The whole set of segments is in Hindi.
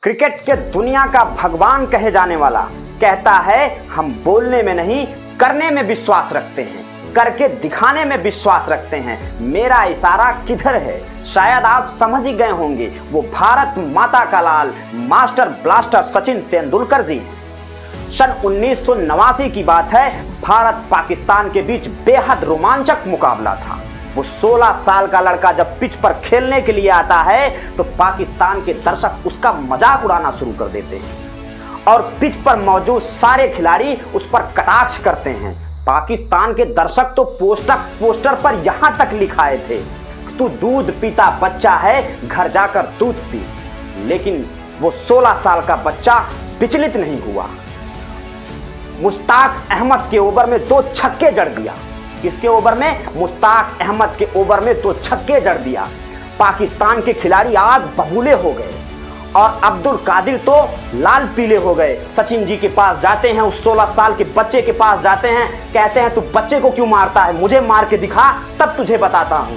क्रिकेट के दुनिया का भगवान कहे जाने वाला कहता है, हम बोलने में नहीं करने में विश्वास रखते हैं, करके दिखाने में विश्वास रखते हैं। मेरा इशारा किधर है शायद आप समझ ही गए होंगे, वो भारत माता का लाल मास्टर ब्लास्टर सचिन तेंदुलकर जी। सन 1989 की बात है, भारत पाकिस्तान के बीच बेहद रोमांचक मुकाबला था। वो 16 साल का लड़का जब पिच पर खेलने के लिए आता है तो पाकिस्तान के दर्शक उसका मजाक उड़ाना शुरू कर देते हैं और पिच पर मौजूद सारे खिलाड़ी उस पर कटाक्ष करते हैं। पाकिस्तान के दर्शक तो पोस्टर पर यहां तक लिखाए थे, तू दूध पीता बच्चा है घर जाकर दूध पी। लेकिन वो 16 साल का बच्चा विचलित नहीं हुआ। मुश्ताक अहमद के ओवर में 2 छक्के जड़ दिया। किसके ओवर में? मुश्ताक अहमद के ओवर में 2 छक्के जड़ दिया। पाकिस्तान के खिलाड़ी आग बबूले हो गए और अब्दुल कादिर तो लाल पीले हो गए। सचिन जी के पास जाते हैं, उस 16 साल के बच्चे के पास जाते हैं, कहते हैं तू बच्चे को क्यों मारता है, मुझे मार के दिखा तब तुझे बताता हूं।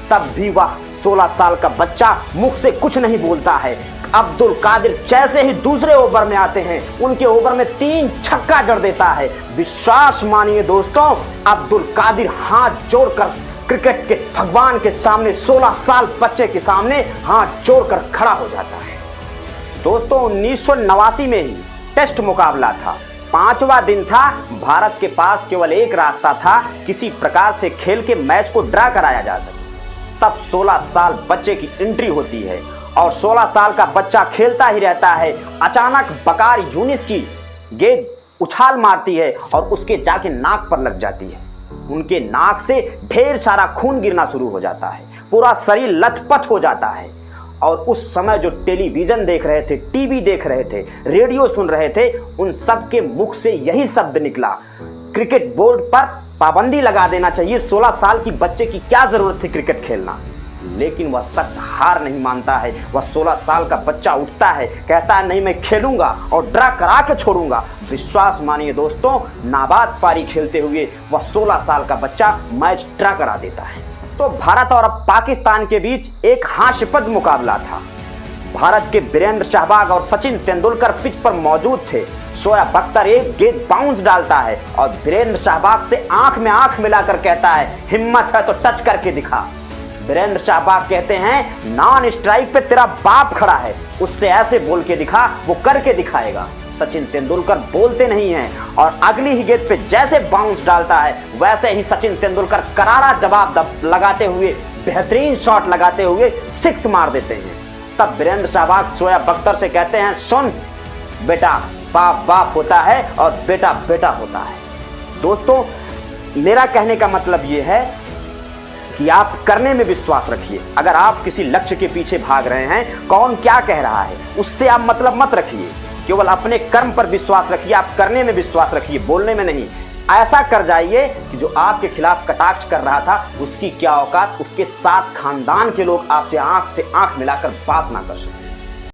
तब भी वह 16 साल का बच्चा मुख से कुछ नहीं बोलता है। अब्दुल कादिर जैसे ही दूसरे ओवर में आते हैं, उनके ओवर में 3 छक्का जड़ देता है। विश्वास मानिए दोस्तों, अब्दुल कादिर हाथ जोड़कर क्रिकेट के भगवान के सामने, 16 साल बच्चे के सामने हाथ जोड़कर खड़ा हो जाता है। दोस्तों 1989 में ही टेस्ट मुकाबला था, 5वां दिन था। भारत के पास केवल एक रास्ता था, किसी प्रकार से खेल के मैच को ड्रा कराया जा सके। तब 16 साल बच्चे की एंट्री होती है और 16 साल का बच्चा खेलता ही रहता है। अचानक बकार यूनिस की गेंद उछाल मारती है और उसके जाके नाक पर लग जाती है। उनके नाक से ढेर सारा खून गिरना शुरू हो जाता है, पूरा शरीर लथपथ हो जाता है। और उस समय जो टेलीविजन देख रहे थे, टीवी देख रहे थे, रेडियो सुन रहे थे, उन सब के मुख से यही शब्द निकला, क्रिकेट बोर्ड पर पाबंदी लगा देना चाहिए। 16 साल की बच्चे की क्या जरूरत थी क्रिकेट खेलना। लेकिन वह सच हार नहीं मानता है। वह 16 साल का बच्चा उठता है, कहता है नहीं मैं खेलूंगा और ड्रा करा के छोड़ूंगा। विश्वास मानिए दोस्तों, नाबाद पारी खेलते हुए वह 16 साल का बच्चा मैच ड्रा करा देता है। तो भारत और पाकिस्तान के बीच एक हास्यास्पद मुकाबला था। भारत के वीरेंद्र सहवाग और सचिन तेंदुलकर पिच पर मौजूद थे। शोएब अख्तर एक गेंद बाउंस डालता है और वीरेंद्र सहवाग से आंख में आंख मिलाकर कहता है, हिम्मत है तो टच करके दिखा। वीरेंद्र सहवाग कहते हैं, नॉन स्ट्राइक पे तेरा बाप खड़ा है, उससे ऐसे बोल के दिखा, वो करके दिखाएगा। सचिन तेंदुलकर बोलते नहीं हैं और अगली ही गेंद पे जैसे बाउंस डालता है वैसे ही सचिन तेंदुलकर करारा जवाब लगाते हुए, बेहतरीन शॉट लगाते हुए 6 मार देते हैं। तब वीरेंद्र सहवाग शोएब अख्तर से कहते हैं, सुन बेटा, बाप बाप होता है और बेटा बेटा होता है। दोस्तों मेरा कहने का मतलब ये है कि आप करने में विश्वास रखिए। अगर आप किसी लक्ष्य के पीछे भाग रहे हैं, कौन क्या कह रहा है उससे आप मतलब मत रखिए, केवल अपने कर्म पर विश्वास रखिए। आप करने में विश्वास रखिए, बोलने में नहीं। ऐसा कर जाइए कि जो आपके खिलाफ कटाक्ष कर रहा था उसकी क्या औकात, उसके साथ खानदान के लोग आपसे आंख से आंख मिलाकर बात ना कर सके।